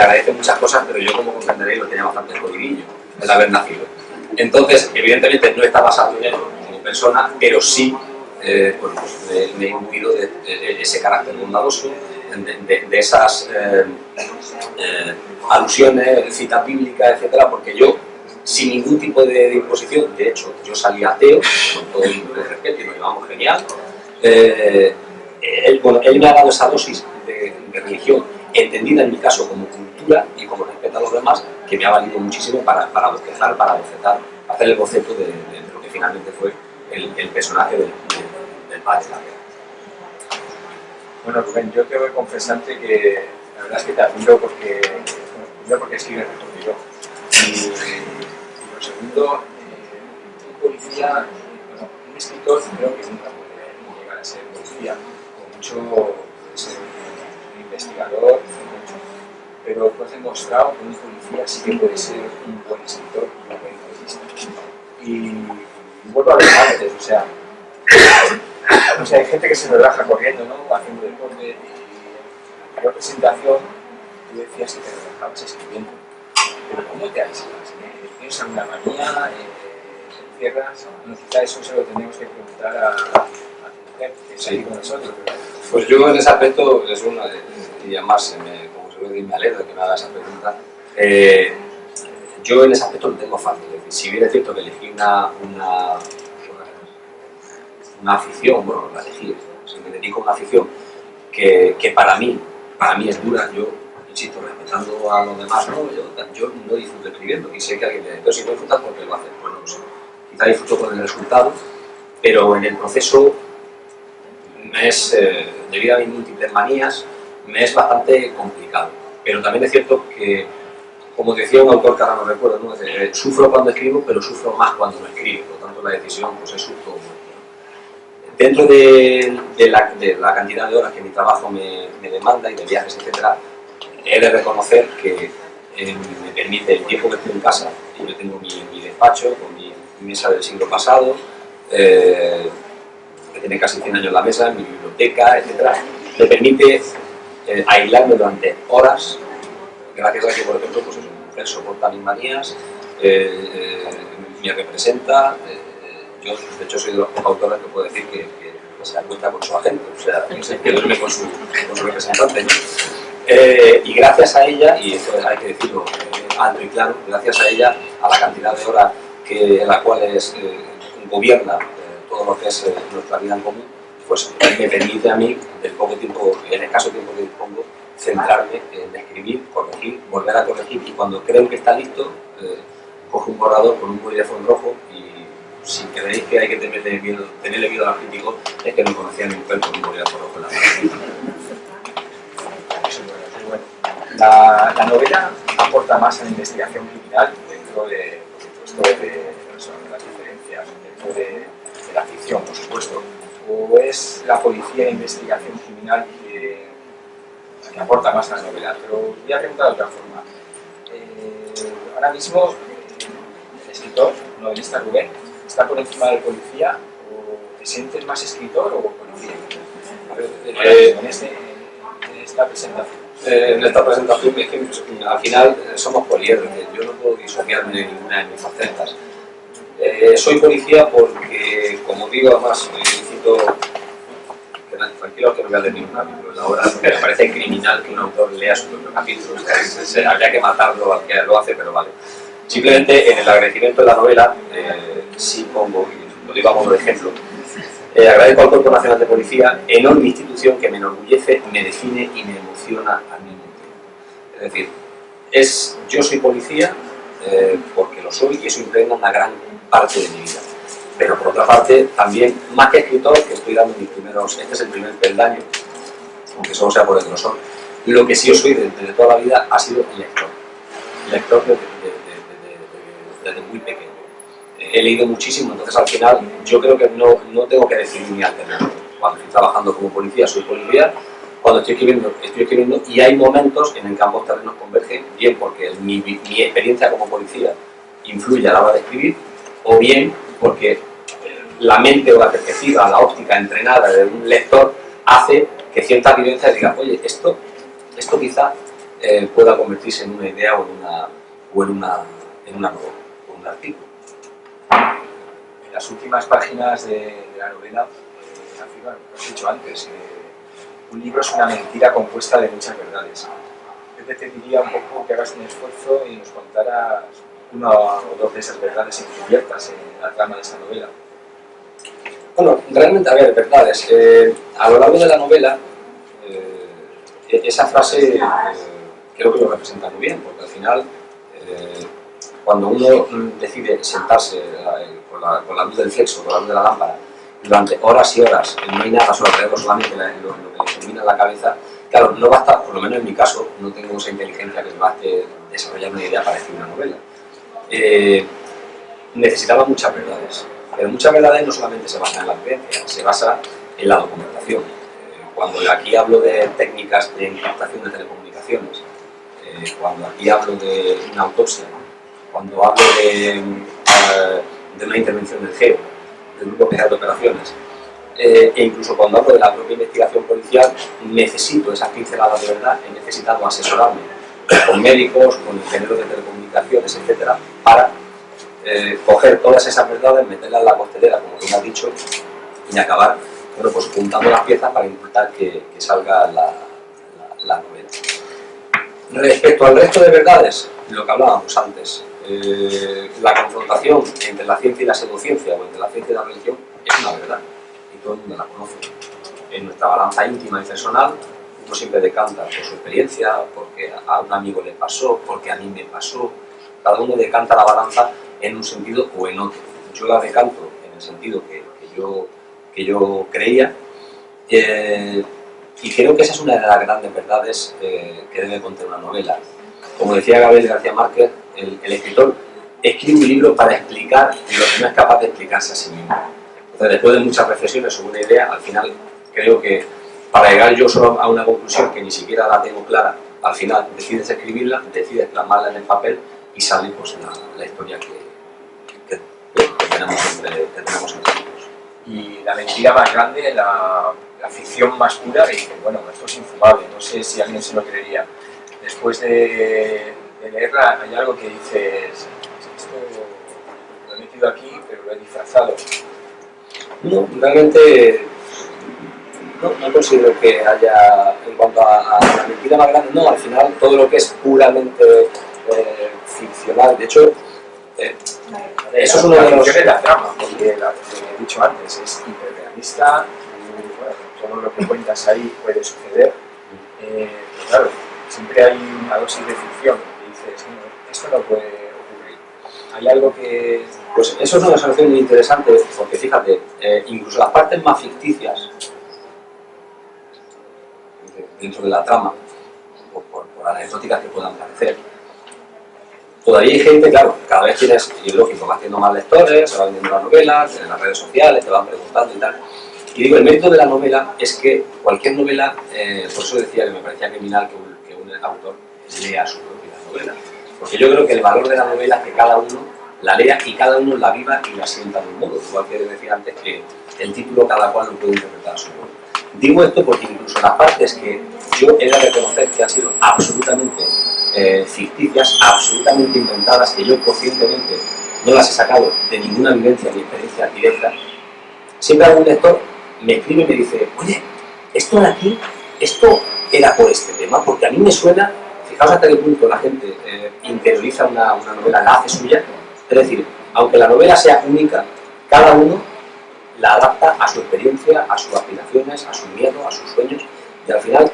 agradece muchas cosas, pero yo, como comprenderéis, lo tenía bastante jodidillo el haber nacido. Entonces, evidentemente no está basado en él como persona, pero sí bueno, pues me he imbuido de ese carácter bondadoso, de esas alusiones, citas bíblicas, etcétera, porque yo, sin ningún tipo de imposición, de hecho, yo salí ateo, con todo el respeto y nos llevamos genial. Él me ha dado esa dosis de religión, entendida en mi caso como cultura y como respeto a los demás, que me ha valido muchísimo para bosquejar, para bocetar, hacer el boceto de lo que finalmente fue el personaje del padre Larrea. Bueno, Rubén, yo tengo que confesarte que la verdad es que te admiro porque, bueno, primero porque escribes mejor que yo, y lo segundo, un policía, bueno, un escritor creo que nunca puede llegar a ser policía, con mucho ser un investigador, mucho, pero tú has demostrado que un policía sí que puede ser un buen escritor y un buen periodista. Y vuelvo a ver antes, o sea, hay gente que se relaja corriendo, ¿no? Haciendo deporte, y en la anterior presentación tú decías que te relajabas escribiendo, pero ¿cómo te aíslas? ¿Tienes alguna manía? ¿Te encierras? Bueno, quizá eso se lo tendríamos que preguntar a tu mujer, que está aquí con nosotros. ¿Verdad? Pues yo en ese aspecto es una, y además, como se ve, me alegro de que me haga esa pregunta. Yo en ese aspecto lo tengo fácil, es decir, si bien es cierto que elegí una afición, bueno, la elegí, si me dedico a una afición que para mí es dura, yo insisto, respetando a los demás, yo no disfruto escribiendo y sé que alguien me dice, pero si no disfrutas, ¿por qué lo haces? Bueno, pues quizá disfruto con el resultado, pero en el proceso debido a mis múltiples manías, me es bastante complicado. Pero también es cierto que, como decía un autor que ahora no recuerdo, ¿no? Sufro cuando escribo, pero sufro más cuando no escribo, por lo tanto la decisión pues, es susto. Dentro de la cantidad de horas que mi trabajo me demanda y de viajes, etcétera, he de reconocer que me permite el tiempo que estoy en casa, y yo tengo mi despacho con mi mesa del siglo pasado, que tiene casi 100 años la mesa, mi biblioteca, etcétera, me permite aislarme durante horas, gracias a que, por ejemplo, pues, mi mujer soporta mis manías, me representa. Yo, de hecho, soy de los pocos autores que puedo decir que se acuesta con su agente, o sea, que duerme con su representante, ¿no? Y gracias a ella, y esto hay que decirlo alto y claro, gracias a ella, a la cantidad de horas en las cuales gobierna todo lo que es nuestra vida en común, pues me permite a mí, el escaso tiempo que dispongo, centrarme en escribir, corregir, volver a corregir, y cuando creo que está listo, cojo un borrador con un bolígrafo rojo, y si creéis que hay que tenerle miedo a los críticos, es que no conocía a mi mujer con un bolígrafo rojo en la mano. La novela aporta más a la investigación criminal dentro de las diferencias, dentro de la ficción, por supuesto, o es la policía de investigación criminal que aporta más a la novela. Pero voy a preguntar de otra forma. Ahora mismo, el escritor, novelista Rubén, ¿está por encima del policía o te sientes más escritor o policía? En esta presentación. En esta presentación es que al final somos poliedros, yo no puedo disociarme de ninguna de mis facetas. Soy policía porque, como digo, además, cito, tranquilo que no voy a leer ningún capítulo de la obra, porque me parece criminal que un autor lea su propio capítulo, o sea, habría que matarlo al que lo hace, pero vale. Simplemente en el agradecimiento de la novela sí pongo, y lo digo a modo de ejemplo, agradezco al Cuerpo Nacional de Policía, enorme institución que me enorgullece, me define y me emociona al mismo tiempo. Es decir, yo soy policía porque lo soy, y eso impregna una gran parte de mi vida. Pero por otra parte, también, más que escritor, que estoy dando este es el primer peldaño, aunque solo sea por el grosor, lo que sí yo soy desde toda la vida ha sido lector desde muy pequeño. He leído muchísimo, entonces al final yo creo que no tengo que decidir mi alternativa. Cuando estoy trabajando como policía, soy policía; cuando estoy escribiendo, y hay momentos en el que ambos terrenos convergen, bien porque mi experiencia como policía influye a la hora de escribir, o bien porque la mente o la perspectiva, la óptica entrenada de un lector hace que ciertas vivencias digan, oye, esto quizá pueda convertirse en una idea o en un artículo. En las últimas páginas de la novela afirma lo que has dicho antes, un libro es una mentira compuesta de muchas verdades. Yo te diría un poco que hagas un esfuerzo y nos contaras una o dos de esas verdades encubiertas en la trama de esta novela. Bueno, realmente, a ver, verdades. A lo largo de la novela, esa frase creo que lo representa muy bien, porque al final, cuando uno decide sentarse con la luz del flexo, con la luz de la lámpara, durante horas y horas, no hay nada a su alrededor, solamente lo que le ilumina la cabeza, claro, no basta, por lo menos en mi caso, no tengo esa inteligencia que me baste desarrollar una idea para escribir una novela. Necesitaba muchas verdades, pero muchas verdades no solamente se basan en la vivencia, se basa en la documentación. Cuando aquí hablo de técnicas de encriptación de telecomunicaciones, cuando aquí hablo de una autopsia, cuando hablo de una intervención del GEO, del Grupo Especial de Operaciones, e incluso cuando hablo de la propia investigación policial, necesito esas pinceladas de verdad, he necesitado asesorarme con médicos, con ingenieros de telecomunicaciones, etcétera, para coger todas esas verdades, meterlas en la costelera, como tú me has dicho, y acabar, bueno, pues juntando las piezas para intentar que salga la novela. Respecto al resto de verdades, lo que hablábamos antes, la confrontación entre la ciencia y la pseudociencia, o entre la ciencia y la religión, es una verdad, y todo el mundo la conoce. En nuestra balanza íntima y personal, uno siempre decanta por su experiencia, porque a un amigo le pasó, porque a mí me pasó. Cada uno decanta la balanza en un sentido o en otro. Yo la decanto en el sentido que yo creía, y creo que esa es una de las grandes verdades que debe contener una novela. Como decía Gabriel García Márquez, el escritor escribe un libro para explicar lo que no es capaz de explicarse a sí mismo. Entonces, después de muchas reflexiones sobre una idea, al final creo que para llegar yo solo a una conclusión que ni siquiera la tengo clara, al final decides escribirla, decides plasmarla en el papel y sale pues, la historia que tenemos entre nosotros. Y la mentira más grande, la ficción más pura, que dice, bueno, esto es infumable, no sé si alguien se lo creería. Después de leerla, hay algo que dices, esto lo he metido aquí, pero lo he disfrazado. No, realmente no considero que haya, en cuanto a la mentira más grande, no, al final todo lo que es puramente ficcional, de hecho, eso es uno de los... La trama, porque lo que he dicho antes, es hiperrealista, y bueno, todo lo que cuentas ahí puede suceder, claro, siempre hay una dosis de ficción, y dices, no, esto no puede ocurrir. Hay algo que... Pues eso es una observación muy interesante, porque fíjate, incluso las partes más ficticias, dentro de la trama, por anecdóticas que puedan parecer, todavía hay gente, claro, cada vez tienes, y es lógico, vas haciendo más lectores, se van viendo las novelas, en las redes sociales, te van preguntando y tal. Y digo, el mérito de la novela es que cualquier novela, por eso decía que me parecía criminal que un autor lea su propia novela. Porque yo creo que el valor de la novela es que cada uno la lea y cada uno la viva y la sienta de un modo. Igual que decía antes que el título cada cual lo puede interpretar a su modo. Digo esto porque incluso las partes que yo he de reconocer que han sido absolutamente ficticias, absolutamente inventadas, que yo conscientemente no las he sacado de ninguna vivencia ni experiencia directa, siempre algún lector me escribe y me dice, oye, esto de aquí, esto era por este tema, porque a mí me suena, fijaos hasta qué punto la gente interioriza una novela, la hace suya, es decir, aunque la novela sea única, cada uno la adapta a su experiencia, a sus aspiraciones, a su miedo, a sus sueños, y al final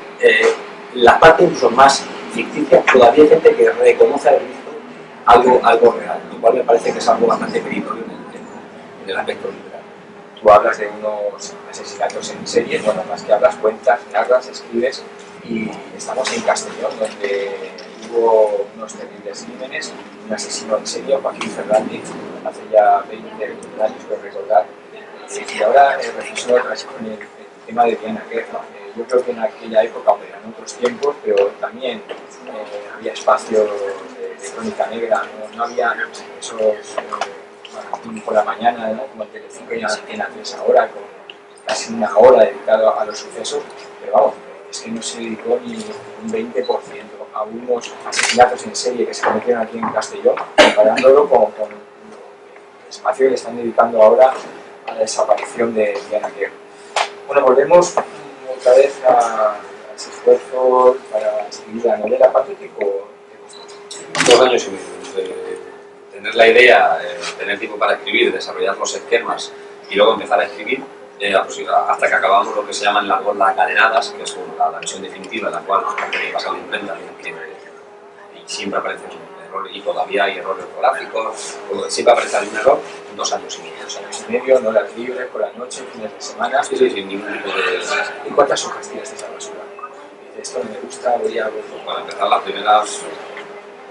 la parte incluso más ficticia, todavía hay gente que reconoce haber visto algo real, lo cual me parece que es algo bastante meritorio en el aspecto literario. Tú hablas de unos asesinatos en serie, bueno, más que hablas, cuentas, narras, escribes, y estamos en Castellón, donde hubo unos terribles crímenes, un asesino en serie, Joaquín Fernández, hace ya 20 años, creo recordar, y ahora reflexiono con el tema de Diana Kerr. Yo creo que en aquella época, hombre, eran otros tiempos, pero también había espacios de crónica negra, no había esos por la mañana, ¿no? Como el Telecinco y Antena 3 ahora, con casi una hora dedicada a los sucesos, pero vamos, es que no se dedicó ni un 20% a unos asesinatos en serie que se cometieron aquí en Castellón, comparándolo con el espacio que le están dedicando ahora a la desaparición de Diana Kerr. Bueno, volvemos otra vez a ese esfuerzo para escribir la novela. ¿Cuánto tiempo te costó? 2 años y medio. Tener la idea, tener tiempo para escribir, desarrollar los esquemas y luego empezar a escribir, hasta que acabamos lo que se llaman las cadenadas, que es la versión definitiva, en la cual pasa la imprenta y siempre aparece un error, y todavía hay errores ortográficos, siempre aparece algún error, 2 años y medio. 2 años y medio, no horas libres, por la noche, fines de semana. Sí, sin ningún tipo de... ¿Y cuántas hojas tienes de esa basura? Esto no me gusta, voy a... Para empezar, las primeras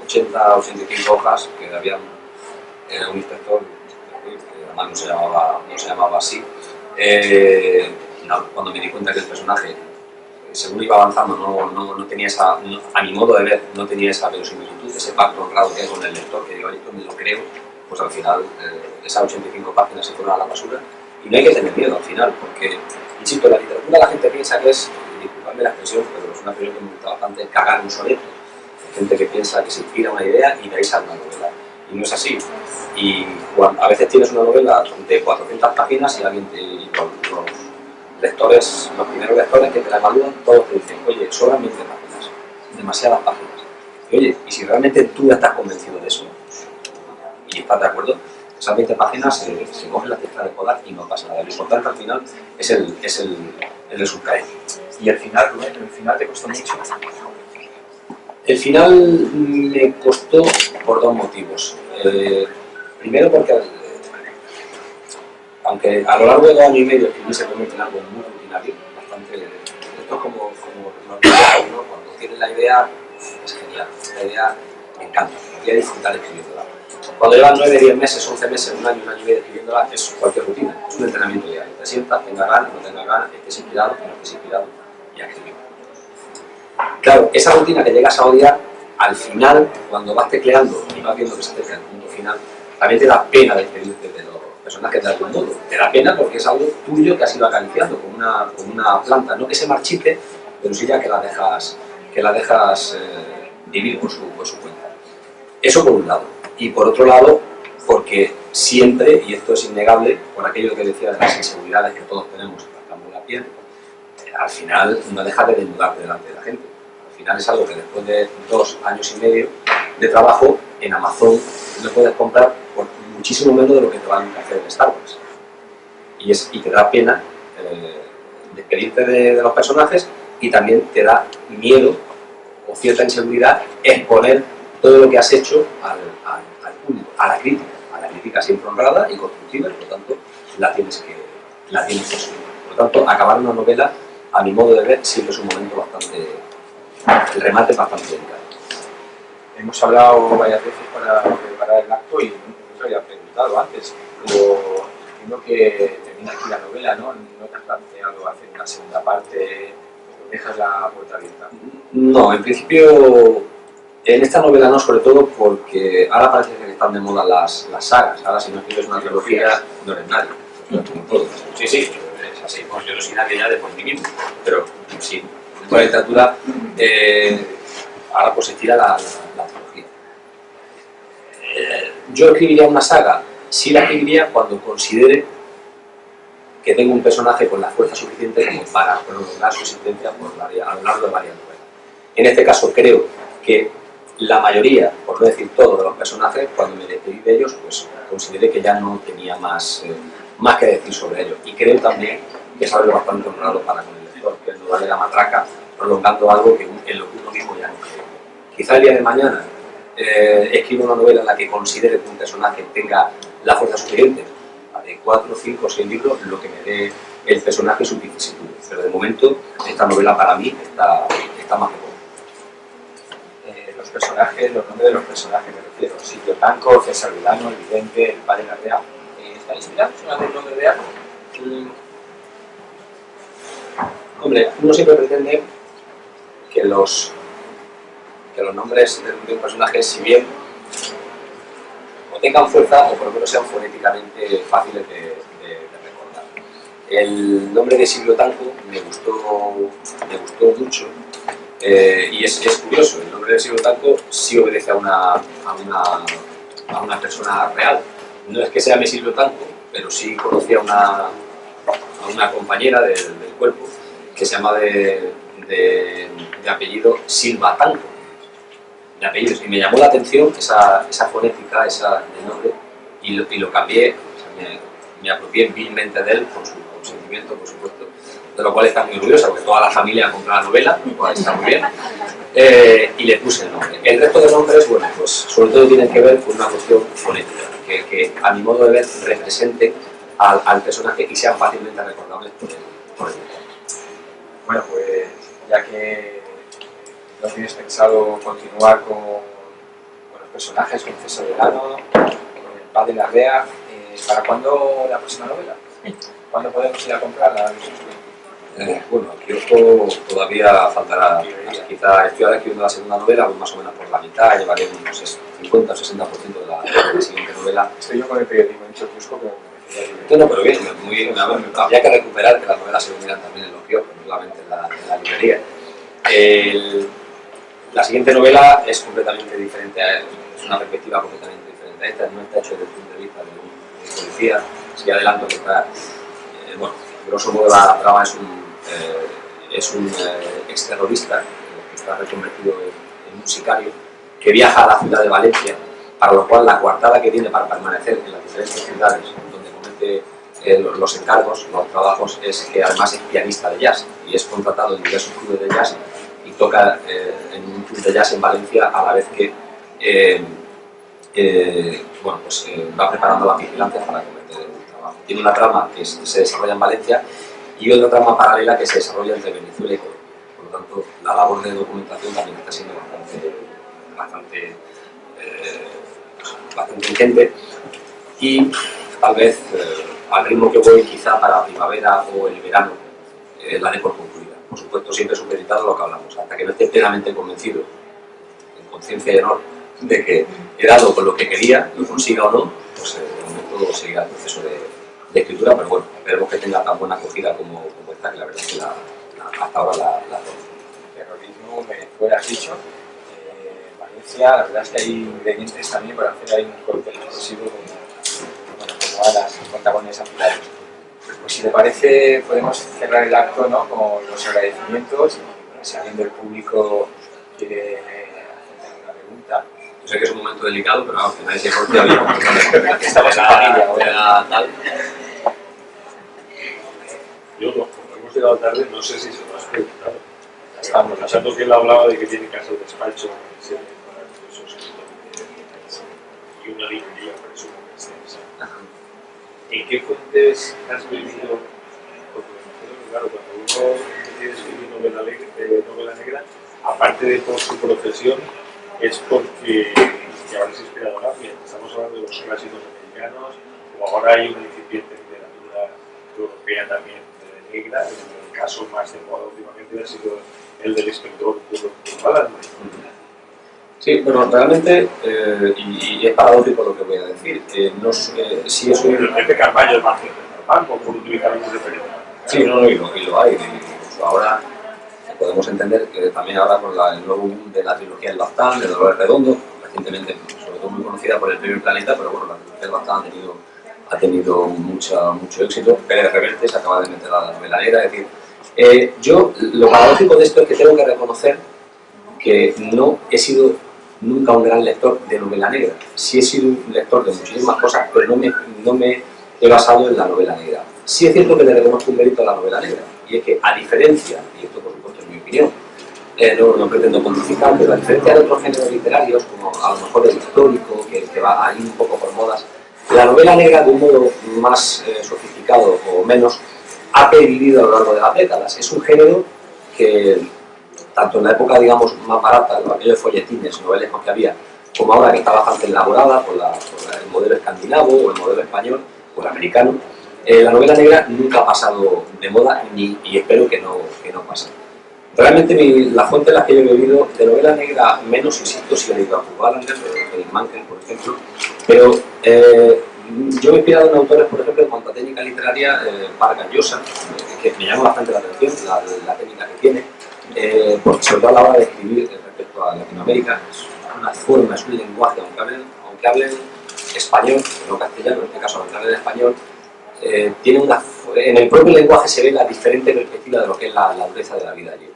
80 o 85 hojas que habían un inspector, que además no se llamaba así, cuando me di cuenta que el personaje, según iba avanzando, no tenía esa, a mi modo de ver, no tenía esa verosimilitud, ese pacto honrado que hay con el lector, que digo, esto me lo creo, pues al final esas 85 páginas se fueron a la basura. Y no hay que tener miedo al final, porque, insisto, la literatura la gente piensa que es, disculpadme la expresión, pero es una expresión que me gusta bastante, cagar un soneto. Hay gente que piensa que se inspira una idea y de ahí sale una novela. Y no es así. Y a veces tienes una novela de 400 páginas y los lectores, los primeros lectores que te la evalúan, todos te dicen, oye, sobran 20 páginas, demasiadas páginas. Y oye, y si realmente tú ya estás convencido de eso y estás de acuerdo, esas 20 páginas se cogen la tijera de podar y no pasa nada. Lo importante al final es el resultado. ¿Y el final, Rubén? ¿El final te costó mucho? El final me costó por 2 motivos. Primero porque, aunque a lo largo de 2 años y medio escribir se convierte en algo muy rutinario, bastante... Esto es como los videojuegos, ¿no? Cuando tienes la idea, es genial. La idea me encanta, voy a disfrutar escribiéndola. Cuando llevas 9, 10 meses, 11 meses, un año y medio escribiéndola, es cualquier rutina, es un entrenamiento diario. Te sientas, tengas ganas, no tengas ganas, estés inspirado, no estés inspirado, y a escribir. Claro, esa rutina que llegas a odiar, al final, cuando vas tecleando y vas viendo que se acerca el punto final, también te da pena despedirte de los personajes de algún modo. Te da pena porque es algo tuyo que has ido acariciando, como una planta. No que se marchite, pero sí ya que la dejas vivir por su cuenta. Eso por un lado. Y por otro lado, porque siempre, y esto es innegable, por aquello que decía de las inseguridades que todos tenemos en la piel, al final no dejas de desnudarte delante de la gente. Al final es algo que después de 2 años y medio de trabajo, en Amazon lo puedes comprar por muchísimo menos de lo que te van a hacer en Star Wars. Y te da pena despedirte de los personajes, y también te da miedo o cierta inseguridad exponer todo lo que has hecho al público, a la crítica siempre honrada y constructiva, y por lo tanto la tienes que subir. Por lo tanto, acabar una novela, a mi modo de ver, siempre es un momento el remate es bastante delicado. Hemos hablado varias veces para preparar el acto y no te había preguntado antes, pero entiendo que termina aquí la novela, ¿no? ¿No te has planteado hacer una segunda parte? ¿Dejas la puerta abierta? No, en principio, en esta novela no, sobre todo porque ahora parece que están de moda las sagas. Ahora, si no escribes una trilogía, no eres nadie. Como todos. Sí, es así. Bueno, yo no soy nadie ya de por mí mismo, pero sí, en la literatura ahora pues se tira la trilogía. Yo escribiría una saga, sí la escribiría cuando considere que tengo un personaje con la fuerza suficiente como para prolongar su existencia a lo largo de varias novelas. En este caso creo que la mayoría, por no decir todos, de los personajes, cuando me despedí de ellos, pues consideré que ya no tenía más que decir sobre ellos. Y creo también que es algo bastante honrado para con el lector, que no darle la matraca prolongando algo en lo que uno mismo ya no cree. Quizá el día de mañana escribo una novela en la que considere que un personaje tenga la fuerza suficiente, de 4, 5, 6 libros, lo que me dé el personaje sus vicisitudes. Pero de momento, esta novela para mí está más que buena. Los personajes, los nombres de los personajes, me refiero. Silvio Tanco, César Vilano, el Vidente, el padre Larrea. ¿Están inspirados en el nombre real? Hombre, uno siempre pretende que los nombres de un personaje, si bien o tengan fuerza o por lo menos sean fonéticamente fáciles de recordar. El nombre de Silvio Tanco me gustó mucho, y es curioso. El nombre de Silvio Tanco sí obedece a una persona real. No es que se llame Silvio Tanco, pero sí conocí a una compañera del cuerpo que se llama de apellido Silva Tanco. De apellidos, y me llamó la atención esa fonética, del nombre, y lo cambié, o sea, me apropié vilmente de él, con su consentimiento, por supuesto, de lo cual está muy orgullosa, porque toda la familia compró la novela, lo cual está muy bien, y le puse el nombre. El resto de nombres, bueno, pues sobre todo tienen que ver con una cuestión fonética, que a mi modo de ver represente al personaje y sean fácilmente recordables por el lector. Bueno, pues ya que ¿no tienes pensado continuar con los personajes, con César Vilano, con el padre Larrea? ¿Para cuándo la próxima novela? ¿Cuándo podemos ir a comprarla? Bueno, el kiosco todavía faltará. Quizá estoy ahora escribiendo la segunda novela, pues más o menos por la mitad, llevaré un 50 o 60% de la siguiente novela. Estoy yo con el periodismo, he dicho el kiosco, pero No, pero bien, habría que recuperar que las novelas se vendieran también en los kioscos, no solamente en la librería. La siguiente novela es completamente diferente, es una perspectiva completamente diferente a esta, no está hecho desde el punto de vista de un policía. Si adelanto que está, bueno, grosso modo la trama es un exterrorista que está reconvertido en un sicario que viaja a la ciudad de Valencia, para lo cual la coartada que tiene para permanecer en las diferentes ciudades donde comete los encargos, los trabajos, es que además es pianista de jazz y es contratado en diversos clubes de jazz y toca en un club de jazz en Valencia a la vez que bueno, pues, va preparando a las vigilancias para cometer el trabajo. Tiene una trama que se desarrolla en Valencia y otra trama paralela que se desarrolla entre Venezuela y Colombia. Por lo tanto, la labor de documentación también está siendo bastante ingente, y tal vez al ritmo que voy, quizá para primavera o el verano, la dé por concluida. Por supuesto, siempre supeditado a lo que hablamos, hasta que no esté plenamente convencido, en conciencia y honor, de que he dado con lo que quería, lo consiga o no, pues de momento seguirá el proceso de escritura, pero bueno, esperemos que tenga tan buena acogida como esta, que la verdad es que hasta ahora la Terrorismo, Venezuela, has dicho. Valencia, la verdad es que hay ingredientes también para hacer ahí un cóctel explosivo como a las protagonistas afilados. Pues si te parece, podemos cerrar el acto, ¿no?, con los agradecimientos, y si alguien del público quiere hacer una pregunta. Yo sé que es un momento delicado, pero al final ese corte había estamos en familia ahora. Yo, como hemos llegado tarde, no sé si se lo has preguntado. Estamos Escuchando que él hablaba de que tiene casa de despacho y una librería, presumo que extensa. ¿En qué fuentes has vivido? Porque me imagino que, claro, cuando uno decide escribir novela negra, aparte de por su profesión, es porque ahora es inspiradora. Bien, estamos hablando de los clásicos americanos, o ahora hay una incipiente literatura europea también negra. El caso más de moda últimamente ha sido el del inspector Ballard. Sí, bueno, realmente, y es paradójico lo que voy a decir, si eso... El jefe Carballo es más normal, por utilizar un referente. Sí, no, y lo hay. Incluso ahora podemos entender que también ahora con el nuevo boom de la trilogía del Baztán, de Dolores Redondo, recientemente, sobre todo muy conocida por El Primer Planeta, pero bueno, la trilogía del Baztán ha tenido mucho éxito. Pérez Reverte se acaba de meter a la novela negra, es decir, yo, lo paradójico de esto es que tengo que reconocer que no he sido nunca un gran lector de novela negra. Sí he sido un lector de muchísimas cosas, pero no me he basado en la novela negra. Sí es cierto que le reconozco un mérito a la novela negra, y es que, a diferencia, y esto por supuesto es mi opinión, no pretendo pontificar, pero a diferencia de otros géneros literarios, como a lo mejor el histórico, que va ahí un poco por modas, la novela negra, de un modo más sofisticado o menos, ha pervivido a lo largo de las décadas. Es un género que, tanto en la época, digamos, más barata, aquellos folletines, novelescos que había, como ahora que está bastante elaborada por el modelo escandinavo o el modelo español o el americano, la novela negra nunca ha pasado de moda, y espero que no pase. Realmente la fuente en la que yo he bebido de novela negra menos, insisto, si he leído a Wallander, el Mankel, por ejemplo, pero yo me he inspirado en autores, por ejemplo, en cuanto a técnica literaria, Vargas Llosa, que me llama bastante la atención, la técnica que tiene, porque sobre todo a la hora de escribir respecto a Latinoamérica, es una forma, es un lenguaje, aunque hablen español, no castellano, en este caso aunque hablen español, tiene en el propio lenguaje se ve la diferente perspectiva de lo que es la dureza de la vida allí.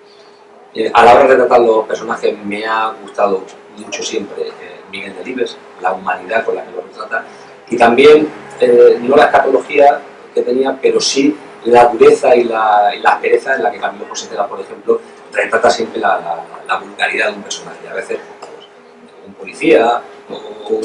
A la hora de retratar los personajes me ha gustado mucho siempre Miguel Delibes, la humanidad con la que lo retrata, y también no la escatología que tenía, pero sí la dureza y la aspereza en la que Camilo José Cela, por ejemplo, retrata siempre la vulgaridad de un personaje. A veces pues, un policía o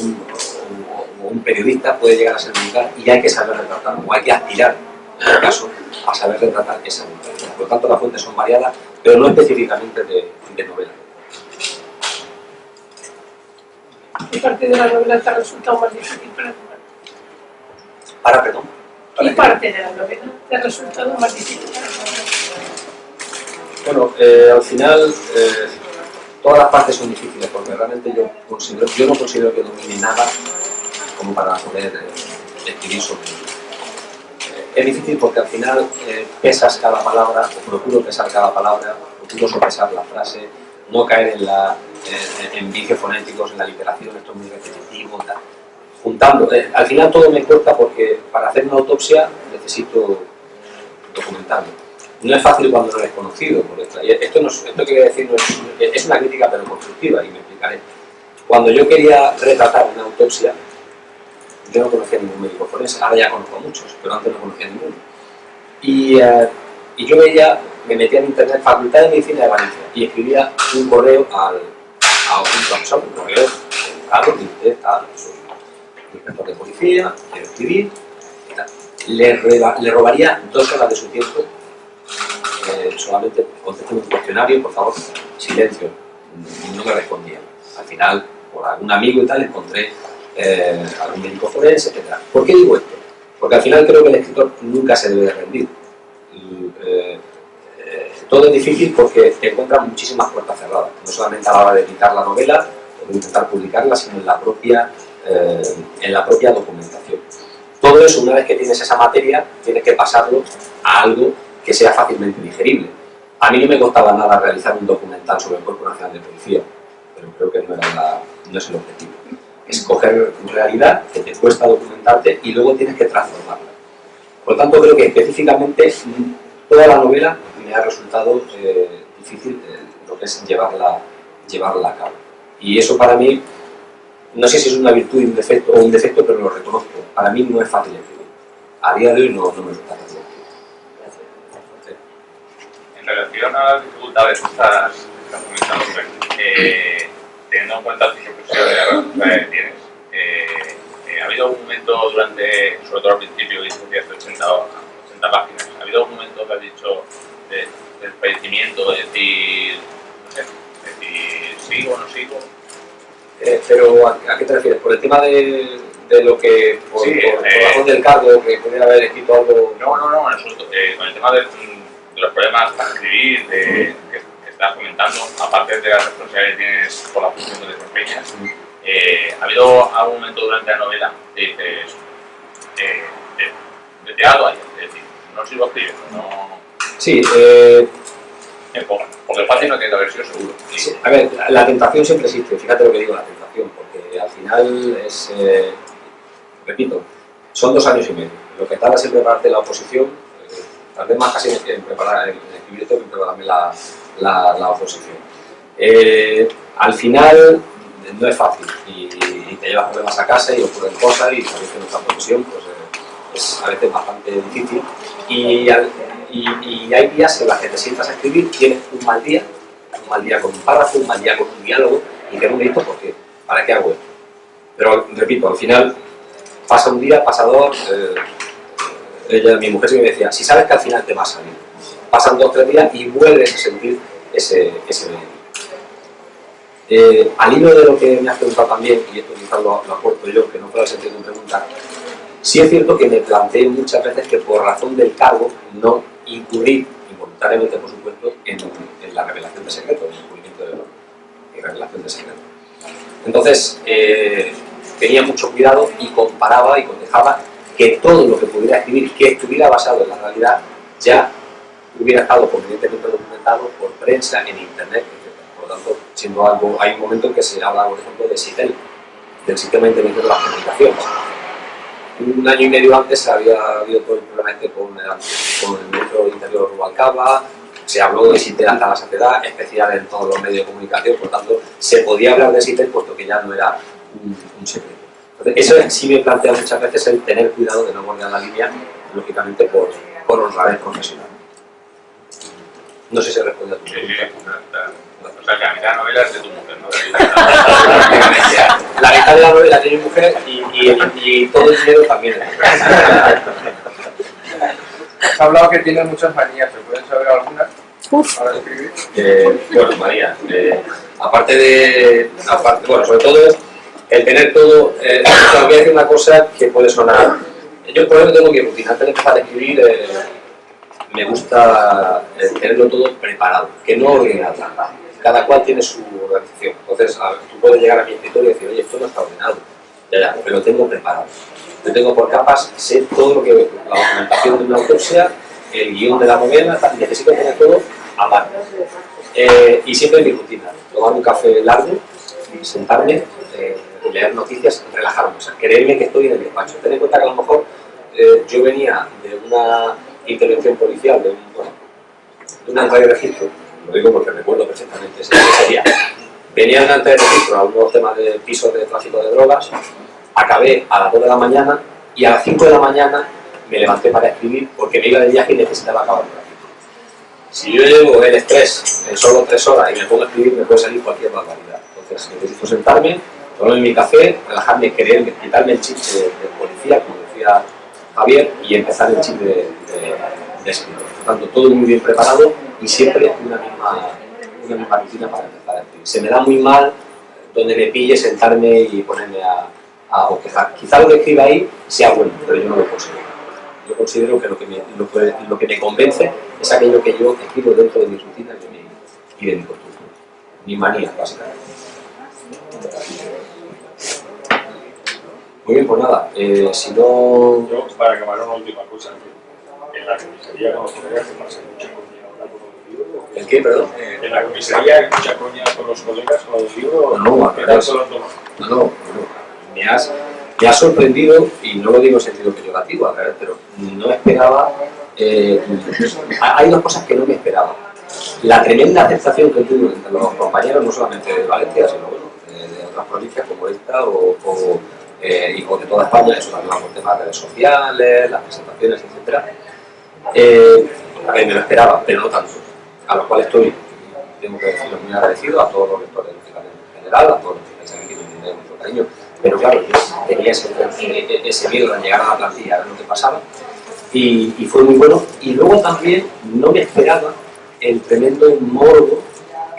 un periodista puede llegar a ser vulgar, y hay que saber retratarlo, o hay que aspirar, en este caso, a saber retratar esa vulgaridad. Por lo tanto, las fuentes son variadas, pero no específicamente de novela. ¿Qué parte de la novela te ha resultado más difícil para tomar? Perdón. ¿Qué parte de la novela te ha resultado más difícil para tomar? Bueno, al final todas las partes son difíciles, porque realmente yo no considero que domine nada como para poder escribir sobre ello. Es difícil porque al final pesas cada palabra, o procuro pesar cada palabra, procuro sopesar la frase, no caer en vicios fonéticos, en la literación, esto es muy repetitivo, tal. Juntando, al final todo me cuesta, porque para hacer una autopsia necesito documentarlo. No es fácil cuando no eres conocido, esto que voy a decir es una crítica pero constructiva, y me explicaré. Cuando yo quería retratar una autopsia, yo no conocía a ningún médico forense, ahora ya conozco a muchos, pero antes no conocía a ninguno. Y yo me metía en internet, Facultad de Medicina de Valencia, y escribía un correo a un correo Carlos, dice usted, tal, soy inspector de policía, quiero escribir, y tal. Le robaría 2 horas de su tiempo, solamente contésteme un cuestionario, por favor, silencio, no me respondía. Al final, por algún amigo y tal, encontré algún médico forense, etc. ¿Por qué digo esto? Porque al final creo que el escritor nunca se debe de rendir. Todo es difícil porque te encuentras muchísimas puertas cerradas, no solamente a la hora de editar la novela o de intentar publicarla, sino en la propia documentación. Todo eso, una vez que tienes esa materia, tienes que pasarlo a algo que sea fácilmente digerible. A mí no me costaba nada realizar un documental sobre el Cuerpo Nacional de Policía, pero creo que no es el objetivo. Escoger realidad que te cuesta documentarte y luego tienes que transformarla. Por lo tanto, creo que específicamente toda la novela me ha resultado difícil lo que es llevarla a cabo. Y eso para mí, no sé si es una virtud o un defecto, pero lo reconozco. Para mí no es fácil escribir. A día de hoy no me resulta fácil escribir. En relación a las dificultades que estás comentando, teniendo en cuenta tu profesión y la responsabilidad que tienes, ¿ha habido algún momento durante, sobre todo al principio, que dices que has 80 páginas, ¿ha habido algún momento que has dicho del fallecimiento, de decir, no sé, sigo o no sigo? Pero ¿a qué te refieres? ¿Por el tema de lo que, por razón del cargo, que pudiera haber escrito algo? No, en absoluto. Con el tema de los problemas para escribir, que estás comentando, aparte de la responsabilidad que tienes por la función que desempeñas, ¿ha habido algún momento durante la novela que dices, de teatro, es decir, no sigo escribiendo, no... Sí, porque fácil no tiene que haber sido seguro. sí, a ver, la tentación siempre existe, fíjate lo que digo, la tentación, porque al final es, repito, son 2 años y medio. Lo que tardas en prepararte la oposición, tal vez más casi en escribir esto que en prepararme la oposición. Al final no es fácil y te llevas problemas a casa y ocurren cosas y sabes que nuestra profesión pues, es a veces bastante difícil y hay días en los que te sientas a escribir, tienes un mal día con un párrafo, un mal día con un diálogo y que no me dices por qué, ¿para qué hago esto? Pero repito, al final pasa un día, pasa 2, mi mujer siempre me decía, si sabes que al final te va a salir, pasan 2 o 3 días y vuelves a sentir ese al hilo de lo que me has preguntado también, y esto quizás lo aporto yo, que no puedo sentir tu pregunta, sí es cierto que me planteé muchas veces que por razón del cargo no incurrí, involuntariamente por supuesto, en la revelación de secretos, en el descubrimiento de y revelación de secretos. Entonces, tenía mucho cuidado y comparaba y cotejaba que todo lo que pudiera escribir, que estuviera basado en la realidad, ya hubiera estado convenientemente documentado por prensa, en internet, etc. Por lo tanto, siendo algo, hay un momento en que se habla, por ejemplo, de SITEL, del Sistema de Internet de las Comunicaciones. Un año y medio antes había habido todo el problema este con el Metro Interior Rubalcaba, se habló de SITEL hasta la saciedad, especial en todos los medios de comunicación, por tanto, se podía hablar de SITEL puesto que ya no era un secreto. Entonces, eso sí me plantea muchas veces el tener cuidado de no bordear la línea, lógicamente por honradez profesional. No sé si responde a tu pregunta. O sea, que la mitad de la novela es de tu mujer, ¿no? La mitad de la novela tiene mi mujer y todo el dinero también. Has hablado que tienes muchas manías, ¿se pueden saber algunas para escribir? Bueno, María, bueno, sobre todo el tener todo, voy a decir una cosa que puede sonar. Yo por ejemplo tengo mi rutina, antes de empezar a escribir me gusta tenerlo todo preparado, que no ordenar nada. Cada cual tiene su organización, entonces tú puedes llegar a mi escritorio y decir, oye, esto no está ordenado, ya, pero lo tengo preparado. Yo tengo por capas, sé todo lo que la documentación de una autopsia, el guión de la novela, necesito tener todo aparte. Y siempre mi rutina, tomar un café largo, sentarme, leer noticias, relajarme, o sea, creerme que estoy en el despacho. Ten en cuenta que a lo mejor yo venía de una intervención policial, de una entrada de registro, lo digo porque recuerdo perfectamente ese día. Venía de una entrada de registro a unos temas de pisos de tráfico de drogas, acabé a las 2 de la mañana y a las 5 de la mañana me levanté para escribir porque me iba de viaje y necesitaba acabar el tráfico. Si yo llevo el estrés en solo 3 horas y me pongo a escribir, me puede salir cualquier barbaridad. Entonces necesito sentarme, tomarme mi café, relajarme, querer quitarme el chip de policía, como decía Javier, y empezar el chip de escritor. Por tanto, todo muy bien preparado y siempre una misma rutina para empezar a escribir. Se me da muy mal donde me pille sentarme y ponerme a bosquejar. Quizá lo que escriba ahí sea bueno, pero yo no lo considero. Yo considero que lo que me convence es aquello que yo escribo dentro de mi rutina y de mi costumbre. Mi manía, básicamente. Muy bien, pues nada, si no... Yo, para acabar, una última cosa. En la comisaría con los colegas se pasa mucha coña ahora con los libros. ¿El qué, perdón? En la comisaría hay mucha coña con los colegas con los libros. No, me has sorprendido, y no lo digo en sentido peyorativo, a ver, pero no esperaba... hay dos cosas que no me esperaba. La tremenda aceptación que tuve entre los compañeros, no solamente de Valencia, sino bueno, de otras provincias como esta y de toda España, eso también por temas de redes sociales, las presentaciones, etc. A ver, me lo esperaba, pero no tanto. A los cuales estoy, tengo que decirlo, muy agradecido, a todos los lectores en general, a todos los que pensáis aquí, me tienen mucho cariño. Pero claro, yo tenía ese miedo de llegar a la plantilla, a ver lo que pasaba, y fue muy bueno. Y luego también no me esperaba el tremendo morbo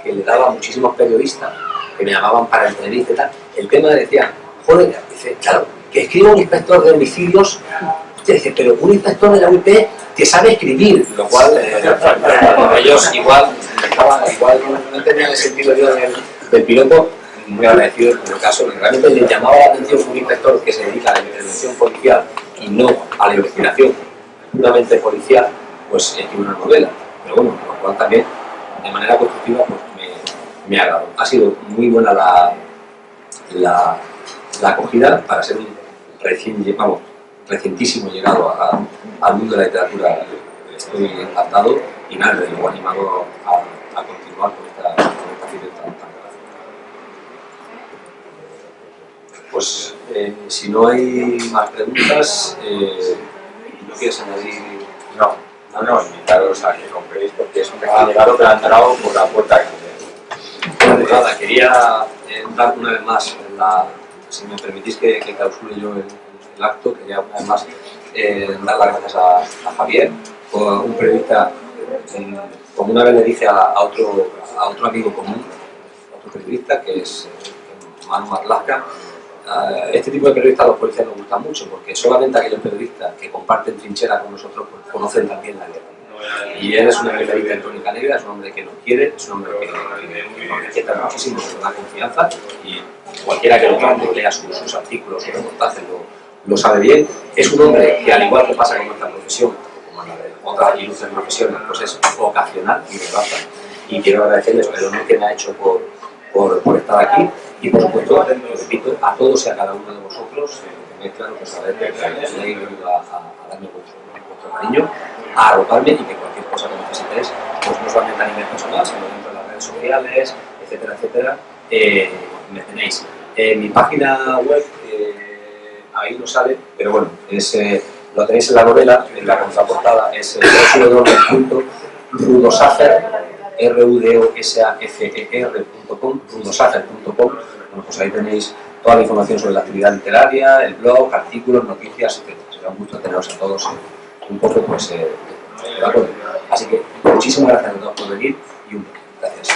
que le daba a muchísimos periodistas que me llamaban para entrevistas y tal. El tema decía, joder, dice, claro, que escriba un inspector de homicidios, dice, pero un inspector de la UIP que sabe escribir, lo cual ellos igual no entendían el sentido del piloto. Muy agradecido en el caso, que realmente les llamaba la atención un inspector que se dedica a la intervención policial y no a la investigación puramente policial, pues escribe una novela. Pero bueno, lo cual también, de manera constructiva, pues me ha agradado. Ha sido muy buena la acogida para ser un recientísimo llegado al mundo de la literatura. Estoy encantado y nada, desde luego animado a continuar con esta fiesta tan grande. Pues si no hay más preguntas, ¿no quieres añadir? No, invitaros a que compréis porque es un regalo que ha entrado por la puerta grande. Pues nada, quería dar una vez más, si me permitís que clausure yo el acto, quería una vez más dar las gracias a Javier, un periodista, como una vez le dije a otro amigo común, otro periodista que es Manu Marlaska. Este tipo de periodistas a los policías nos gustan mucho porque solamente aquellos periodistas que comparten trinchera con nosotros pues, conocen también la guerra. Y él es un periodista en crónica negra, es un hombre que nos quiere, es un hombre que nos respeta muchísimo, que nos da confianza y cualquiera que lo lea sus artículos, sus reportajes lo sabe bien. Es un hombre que, al igual que pasa con nuestra profesión, como la de otras ilustres profesiones, pues es ocasional y de baja. Y quiero agradecerles el honor que me ha hecho por estar aquí. Y por supuesto, repito, a todos y a cada uno de vosotros, que me claro, pues a ver, que hayáis venido a darme vuestro cariño, a arroparme y que cualquier cosa que necesitéis, pues no solamente a nivel personal, sino dentro de las redes sociales, etcétera, me tenéis. Mi página web, ahí no sale, pero bueno, lo tenéis en la novela, en la contraportada, es rudosafer.com, rudosafer.com. Bueno, pues ahí tenéis toda la información sobre la actividad literaria, el blog, artículos, noticias, etc. Será un gusto teneros a todos un poco, pues, de acuerdo. Así que muchísimas gracias a todos por venir y un beso. Gracias.